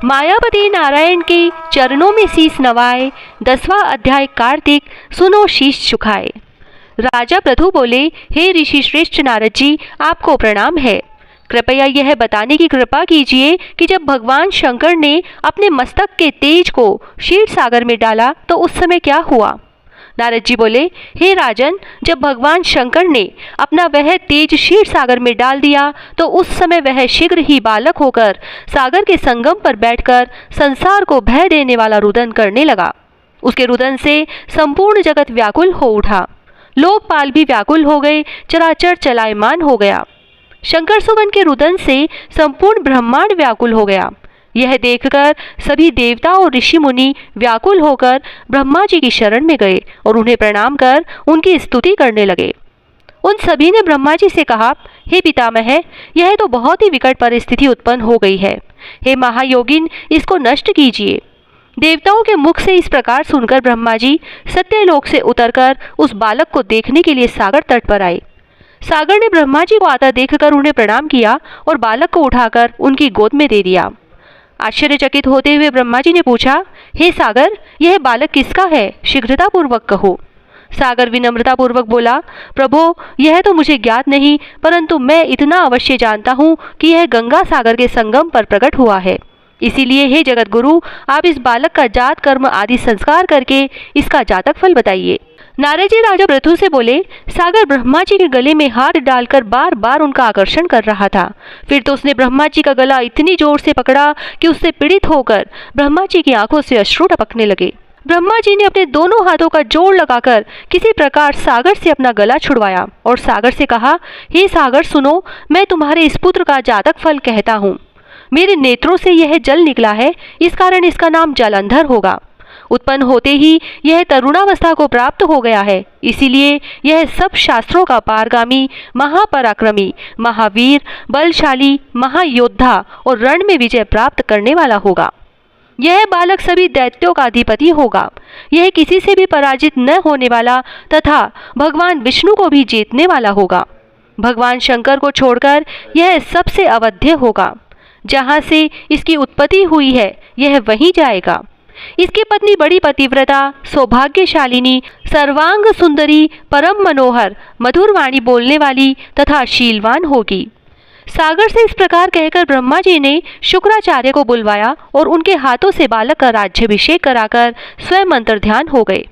मायापति नारायण के चरणों में शीश नवाए। 10वां अध्याय कार्तिक, सुनो शीश झुकाए। राजा प्रथु बोले, हे ऋषि श्रेष्ठ नारद जी, आपको प्रणाम है। कृपया यह बताने की कृपा कीजिए कि जब भगवान शंकर ने अपने मस्तक के तेज को क्षीर सागर में डाला तो उस समय क्या हुआ। नारद जी बोले, हे राजन, जब भगवान शंकर ने अपना वह तेज क्षीर सागर में डाल दिया तो उस समय वह शीघ्र ही बालक होकर सागर के संगम पर बैठकर संसार को भय देने वाला रुदन करने लगा। उसके रुदन से संपूर्ण जगत व्याकुल हो उठा, लोकपाल भी व्याकुल हो गए, चराचर चलायमान हो गया। शंकर सुवन के रुदन से संपूर्ण ब्रह्मांड व्याकुल हो गया। यह देखकर सभी देवता और ऋषि मुनि व्याकुल होकर ब्रह्मा जी की शरण में गए और उन्हें प्रणाम कर उनकी स्तुति करने लगे। उन सभी ने ब्रह्मा जी से कहा, हे पितामह, यह तो बहुत ही विकट परिस्थिति उत्पन्न हो गई है। हे महायोगिन, इसको नष्ट कीजिए। देवताओं के मुख से इस प्रकार सुनकर ब्रह्मा जी सत्यलोक से उतरकर उस बालक को देखने के लिए सागर तट पर आए। सागर ने ब्रह्मा जी को आता देखकर उन्हें प्रणाम किया और बालक को उठाकर उनकी गोद में दे दिया। आश्चर्यचकित होते हुए ब्रह्मा जी ने पूछा, हे सागर, यह बालक किसका है? शीघ्रता पूर्वक कहो। सागर विनम्रता पूर्वक बोला, प्रभो, यह तो मुझे ज्ञात नहीं, परंतु मैं इतना अवश्य जानता हूँ कि यह गंगा सागर के संगम पर प्रकट हुआ है। इसीलिए हे जगत गुरु, आप इस बालक का जात कर्म आदि संस्कार करके इसका जातक फल बताइए। नारद जी राजा पृथु से बोले, सागर ब्रह्मा जी के गले में हाथ डालकर बार बार उनका आकर्षण कर रहा था। फिर तो उसने ब्रह्मा जी का गला इतनी जोर से पकड़ा कि उससे पीड़ित होकर ब्रह्मा जी की आंखों से अश्रु टपकने लगे। ब्रह्मा जी ने अपने दोनों हाथों का जोड़ लगाकर किसी प्रकार सागर से अपना गला छुड़वाया और सागर से कहा, हे सागर सुनो, मैं तुम्हारे इस पुत्र का जातक फल कहता हूँ। मेरे नेत्रों से यह जल निकला है, इस कारण इसका नाम जलंधर होगा। उत्पन्न होते ही यह तरुणावस्था को प्राप्त हो गया है, इसीलिए यह सब शास्त्रों का पारगामी, महापराक्रमी, महावीर, बलशाली, महायोद्धा और रण में विजय प्राप्त करने वाला होगा। यह बालक सभी दैत्यों का अधिपति होगा। यह किसी से भी पराजित न होने वाला तथा भगवान विष्णु को भी जीतने वाला होगा। भगवान शंकर को छोड़कर यह सबसे अवध्य होगा। जहाँ से इसकी उत्पत्ति हुई है यह वहीं जाएगा। इसकी पत्नी बड़ी पतिव्रता, सौभाग्यशालिनी, सर्वांग सुंदरी, परम मनोहर, मधुर वाणी बोलने वाली तथा शीलवान होगी। सागर से इस प्रकार कहकर ब्रह्मा जी ने शुक्राचार्य को बुलवाया और उनके हाथों से बालक का राज्याभिषेक कराकर स्वयं अंतर्ध्यान हो गए।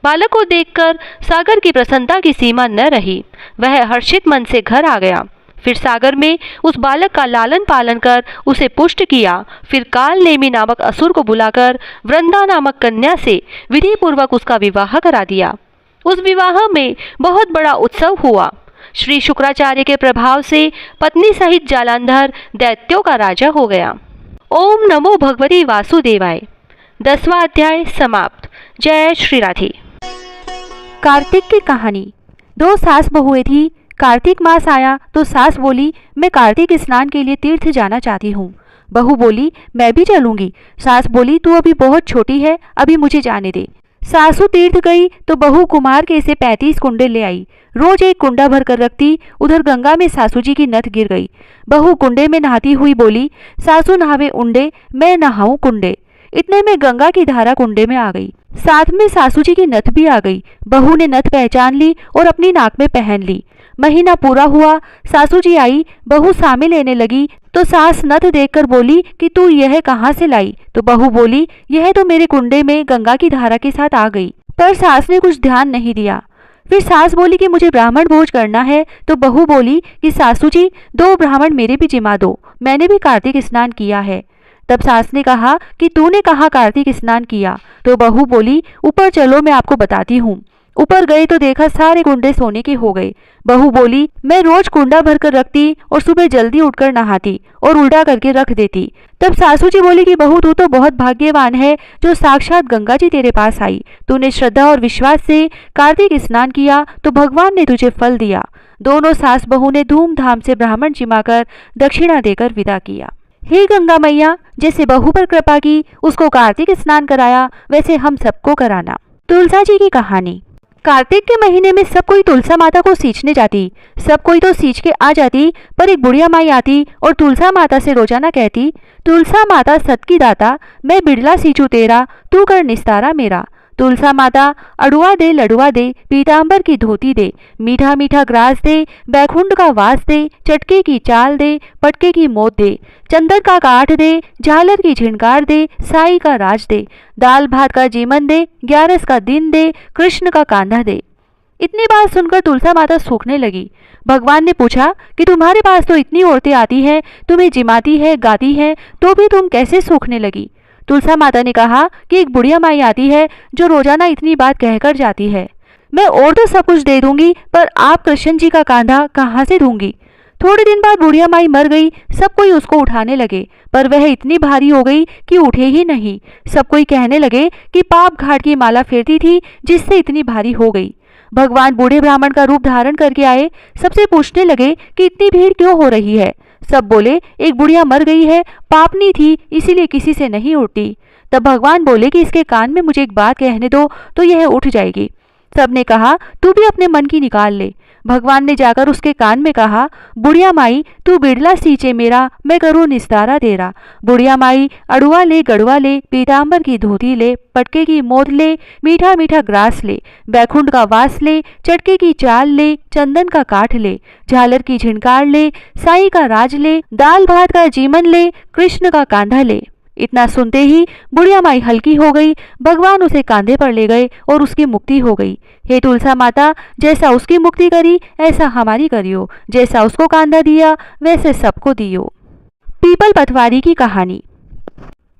बालक को देखकर सागर की प्रसन्नता की सीमा न रही। वह हर्षित मन से घर आ गया। फिर सागर में उस बालक का लालन पालन कर उसे पुष्ट किया। फिर काल नेमी नामक असुर को बुलाकर वृंदा नामक कन्या से विधि पूर्वक उसका विवाह करा दिया। उस विवाह में बहुत बड़ा उत्सव हुआ। श्री शुक्राचार्य के प्रभाव से पत्नी सहित जालंधर दैत्यों का राजा हो गया। ओम नमो भगवती वासुदेवाय। 10वां अध्याय समाप्त। जय श्री राधे। कार्तिक की कहानी। 2 सास बहुएं थी। कार्तिक मास आया तो सास बोली, मैं कार्तिक स्नान के लिए तीर्थ जाना चाहती हूँ। बहू बोली, मैं भी चलूंगी। सास बोली, तू अभी बहुत छोटी है, अभी मुझे जाने दे। सासू तीर्थ गई तो बहू कुमार के से 35 कुंडे ले आई। रोज एक कुंडा भर कर रखती। उधर गंगा में सासू जी की नथ गिर गई। बहू कुंडे में नहाती हुई बोली, सासू नहावे उंडे, मैं नहाऊं कुंडे। इतने में गंगा की धारा कुंडे में आ गई। साथ में सासू जी की नथ भी आ गई। बहू ने नथ पहचान ली और अपनी नाक में पहन ली। महीना पूरा हुआ, सासू जी आई। बहू सामे लेने लगी तो सास नथ देखकर बोली कि तू यह कहाँ से लाई? तो बहू बोली, यह तो मेरे कुंडे में गंगा की धारा के साथ आ गई। पर सास ने कुछ ध्यान नहीं दिया। फिर सास बोली कि मुझे ब्राह्मण भोज करना है। तो बहू बोली कि सासू जी, 2 ब्राह्मण मेरे भी जिमा दो, मैंने भी कार्तिक स्नान किया है। तब सास ने कहा कि तूने कहाँ कार्तिक स्नान किया? तो बहू बोली, ऊपर चलो, मैं आपको बताती हूँ। ऊपर गए तो देखा सारे कुंडे सोने के हो गए। बहू बोली, मैं रोज कुंडा भर कर रखती और सुबह जल्दी उठकर नहाती और उल्टा करके रख देती। तब सासू जी बोली कि बहू, तू तो बहुत भाग्यवान है जो साक्षात गंगा जी तेरे पास आई। तूने श्रद्धा और विश्वास से कार्तिक स्नान किया तो भगवान ने तुझे फल दिया। दोनों सास बहू ने धूमधाम से ब्राह्मण जिमाकर दक्षिणा देकर विदा किया। हे गंगा मैया, जैसे बहू पर कृपा की, उसको कार्तिक स्नान कराया, वैसे हम सबको कराना। तुलसा जी की कहानी। कार्तिक के महीने में सब कोई तुलसा माता को सींचने जाती। सब कोई तो सींच के आ जाती, पर एक बुढ़िया माई आती और तुलसा माता से रोजाना कहती, तुलसा माता सत की दाता, मैं बिड़ला सींचू तेरा, तू कर निस्तारा मेरा। तुलसा माता अड़ुआ दे, लडुआ दे, पीतांबर की धोती दे, मीठा मीठा ग्रास दे, बैकुंठ का वास दे, चटके की चाल दे, पटके की मोत दे, चंदन का काठ दे, झालर की झिनकार दे, साई का राज दे, दाल भात का जीवन दे, 11 का दिन दे, कृष्ण का कांधा दे। इतनी बात सुनकर तुलसा माता सूखने लगी। भगवान ने पूछा कि तुम्हारे पास तो इतनी औरतें आती हैं, तुम्हें जिमाती है, गाती है, तो भी तुम कैसे सूखने लगी? तुलसा माता ने कहा कि एक बुढ़िया माई आती है जो रोजाना इतनी बात कहकर जाती है। मैं और तो सब कुछ दे दूंगी, पर आप कृष्ण जी का कांधा कहाँ से दूंगी? थोड़े दिन बाद बुढ़िया माई मर गई। सब कोई उसको उठाने लगे, पर वह इतनी भारी हो गई कि उठे ही नहीं। सब कोई कहने लगे कि पाप घाट की माला फेरती थी जिससे इतनी भारी हो गई। भगवान बूढ़े ब्राह्मण का रूप धारण करके आए। सबसे पूछने लगे कि इतनी भीड़ क्यों हो रही है? सब बोले, एक बुढ़िया मर गई है, पापनी थी, इसीलिए किसी से नहीं उठती। तब भगवान बोले कि इसके कान में मुझे एक बात कहने दो तो यह उठ जाएगी। सबने कहा, तू भी अपने मन की निकाल ले। भगवान ने जाकर उसके कान में कहा, बुढ़िया माई तू बिड़ला सींचे मेरा, मैं करूँ निस्तारा तेरा। बुढ़िया माई अड़ुआ ले, गड़ुआ ले, पीतांबर की धोती ले, पटके की मोद ले, मीठा मीठा ग्रास ले, बैकुंठ का वास ले, चटके की चाल ले, चंदन का काठ ले, झालर की झिनकार ले, साई का राज ले, दाल भात का जीवन ले, कृष्ण का कांधा ले। इतना सुनते ही बुढ़िया माई हल्की हो गई। भगवान उसे कांधे पर ले गए और उसकी मुक्ति हो गई। हे तुलसा माता, जैसा उसकी मुक्ति करी ऐसा हमारी करियो, जैसा उसको कांधा दिया वैसे सबको दियो। पीपल पटवारी की कहानी।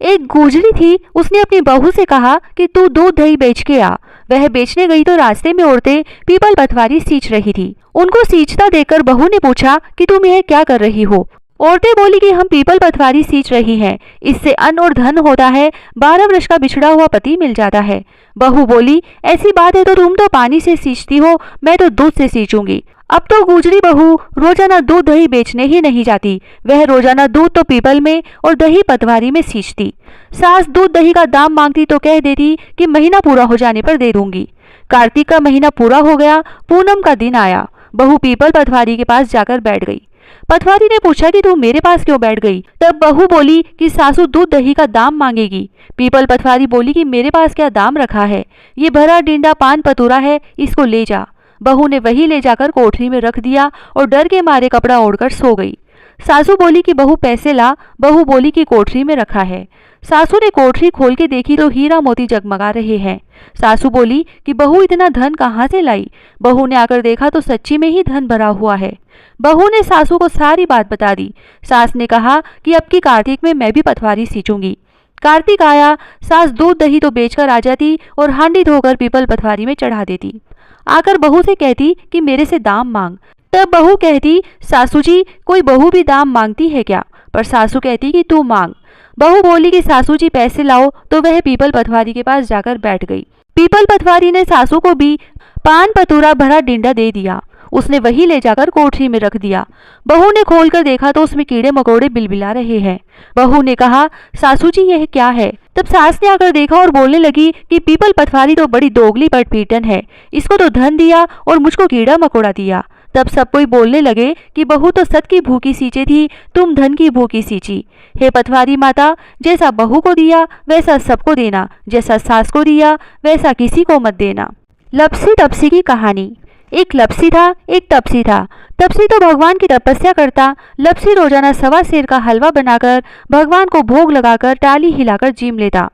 एक गुजरी थी, उसने अपनी बहू से कहा कि तू दूध दही बेच के आ। वह बेचने गई तो रास्ते में औरतें पीपल पटवारी सींच रही थी। उनको सींचता देखकर बहू ने पूछा कि तुम यह क्या कर रही हो? औरतें बोली कि हम पीपल पटवारी सींच रही हैं, इससे अन्न और धन होता है, 12 वर्ष का बिछड़ा हुआ पति मिल जाता है। बहू बोली, ऐसी बात है तो तुम तो पानी से सींचती हो, मैं तो दूध से सींचूंगी। अब तो गुजरी बहू रोजाना दूध दही बेचने ही नहीं जाती, वह रोजाना दूध तो पीपल में और दही पटवारी में सींचती। सास दूध दही का दाम मांगती तो कह देती कि महीना पूरा हो जाने पर दे दूंगी। कार्तिक का महीना पूरा हो गया, पूनम का दिन आया। बहू पीपल पटवारी के पास जाकर बैठ गई। पटवारी ने पूछा कि तू मेरे पास क्यों बैठ गई? तब बहू बोली कि सासू दूध दही का दाम मांगेगी। पीपल पटवारी बोली कि मेरे पास क्या दाम रखा है, ये भरा डिंडा पान पतूरा है, इसको ले जा। बहू ने वही ले जाकर कोठरी में रख दिया और डर के मारे कपड़ा ओढ़कर सो गई। सासू बोली कि बहू पैसे ला। बहू बोली कि कोठरी में रखा है। सासू ने कोठरी खोल के देखी तो हीरा मोती जगमगा रहे हैं। सासू बोली कि बहू इतना धन कहाँ से लाई? बहू ने आकर देखा तो सच्ची में ही धन भरा हुआ है। बहू ने सासू को सारी बात बता दी। सास ने कहा कि अब की कार्तिक में मैं भी पटवारी सींचूंगी। कार्तिक आया, सास दूध दही तो बेचकर आ जाती और हांडी धोकर पीपल पटवारी में चढ़ा देती। आकर बहू से कहती कि मेरे से दाम मांग। तब बहू कहती, सासू जी कोई बहू भी दाम मांगती है क्या? पर सासू कहती कि तू मांग। बहू बोली कि सासू जी पैसे लाओ, तो वह पीपल पटवारी के पास जाकर बैठ गई। पीपल पटवारी ने सासू को भी पान पतूरा भरा डिंडा दे दिया। उसने वही ले जाकर कोठरी में रख दिया। बहू ने खोलकर देखा तो उसमें कीड़े मकोड़े बिलबिला रहे हैं। बहू ने कहा, सासू जी यह क्या है? तब सास ने आकर देखा और बोलने लगी कि पीपल पटवारी तो बड़ी दोगली पटपीटन है, इसको तो धन दिया और मुझको कीड़ा मकोड़ा दिया। तब सब कोई बोलने लगे कि बहू तो सत की भूखी सींचे थी, तुम धन की भूखी सींची। हे पटवारी माता, जैसा बहू को दिया वैसा सबको देना, जैसा सास को दिया वैसा किसी को मत देना। लपसी तपसी की कहानी। एक लपसी था, एक तपसी था। तपसी तो भगवान की तपस्या करता। लपसी रोजाना 1.25 सेर का हलवा बनाकर भगवान को भोग लगाकर टाली हिलाकर जीम लेता।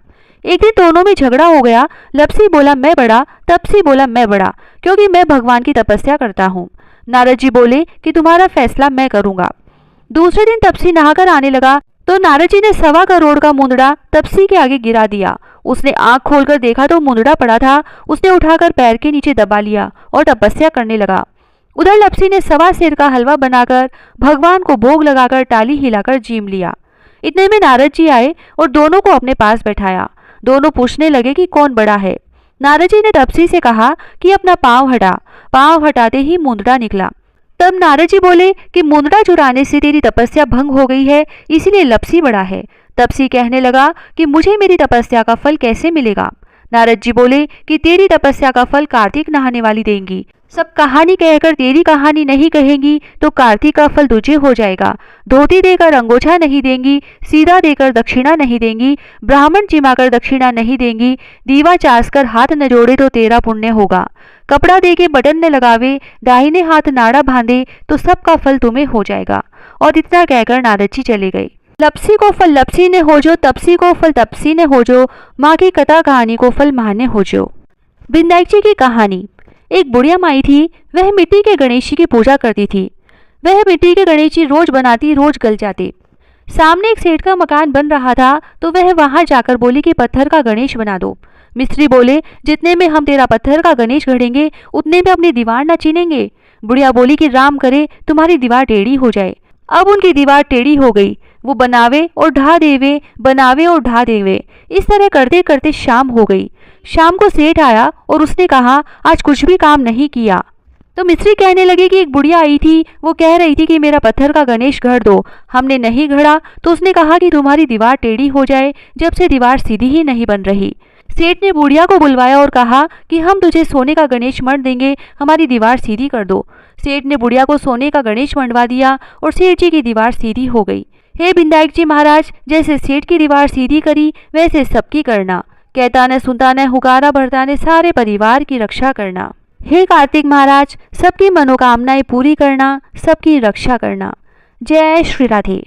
एक दिन दोनों में झगड़ा हो गया। लपसी बोला मैं बड़ा, तपसी बोला मैं बड़ा, क्योंकि मैं भगवान की तपस्या करता हूँ। नारद जी बोले कि तुम्हारा फैसला मैं करूंगा। दूसरे दिन तपसी नहाकर आने लगा तो नारद जी ने 1.25 करोड़ का मुंदड़ा तपसी के आगे गिरा दिया। उसने आंख खोलकर देखा तो मुंदड़ा पड़ा था। उसने उठाकर पैर के नीचे दबा लिया और तपस्या करने लगा। उधर लपसी ने 1.25 सेर का हलवा बनाकर भगवान को भोग लगाकर टाली हिलाकर जीम लिया। इतने में नारद जी आए और दोनों को अपने पास बैठाया। दोनों पूछने लगे कि कौन बड़ा है। नारद जी ने तपसी से कहा कि अपना पांव हटा। पांव हटाते ही मुंदड़ा निकला। तब नारद जी बोले कि मुंदड़ा चुराने से तेरी तपस्या भंग हो गई है, इसीलिए लपसी बड़ा है। तपसी कहने लगा कि मुझे मेरी तपस्या का फल कैसे मिलेगा। नारद जी बोले कि तेरी तपस्या का फल कार्तिक नहाने वाली देंगी। सब कहानी कहकर तेरी कहानी नहीं कहेंगी तो कार्तिक का फल तुझे हो जाएगा। धोती देकर अंगोछा नहीं देंगी, सीधा देकर दक्षिणा नहीं देंगी, ब्राह्मण जिमाकर दक्षिणा नहीं देंगी, दीवा चास कर हाथ न जोड़े तो तेरा पुण्य होगा। कपड़ा देके बटन न लगावे, दाहिने हाथ नाड़ा बांधे तो सबका फल तुम्हें हो जाएगा। और इतना कहकर नारद जी चले गए। लपसी को फल लपसी ने हो जो, तपसी को फल तपसी ने हो जो, माँ की कथा कहानी को फल माँ ने हो जो। बिंदाई जी की कहानी। एक बुढ़िया माई थी, वह मिट्टी के गणेश जी की पूजा करती थी। वह मिट्टी के गणेश जी रोज बनाती, रोज गल जाते। सामने एक सेठ का मकान बन रहा था तो वह वहां जाकर बोली कि पत्थर का गणेश बना दो। मिस्त्री बोले जितने में हम तेरा पत्थर का गणेश गढ़ेंगे उतने में अपनी दीवार न चीनेंगे। बुढ़िया बोली कि राम करे तुम्हारी दीवार टेढ़ी हो जाए। अब उनकी दीवार टेढ़ी हो गई। वो बनावे और ढा देवे, बनावे और ढा देवे। इस तरह करते करते शाम हो गई। शाम को सेठ आया और उसने कहा आज कुछ भी काम नहीं किया। तो मिस्त्री कहने लगे कि एक बुढ़िया आई थी, वो कह रही थी कि मेरा पत्थर का गणेश गढ़ दो। हमने नहीं गढ़ा तो उसने कहा कि तुम्हारी दीवार टेढ़ी हो जाए, जब से दीवार सीधी ही नहीं बन रही। सेठ ने बुढ़िया को बुलवाया और कहा कि हम तुझे सोने का गणेश मढ़ देंगे, हमारी दीवार सीधी कर दो। सेठ ने बुढ़िया को सोने का गणेश मंडवा दिया और सेठ जी की दीवार सीधी हो गई। हे बिंदायक जी महाराज, जैसे सेठ की दीवार सीधी करी वैसे सबकी करना। कहता न सुनता न हुकारा भरता ने सारे परिवार की रक्षा करना। हे कार्तिक महाराज, सबकी मनोकामनाएं पूरी करना, सबकी रक्षा करना। जय श्री राधे।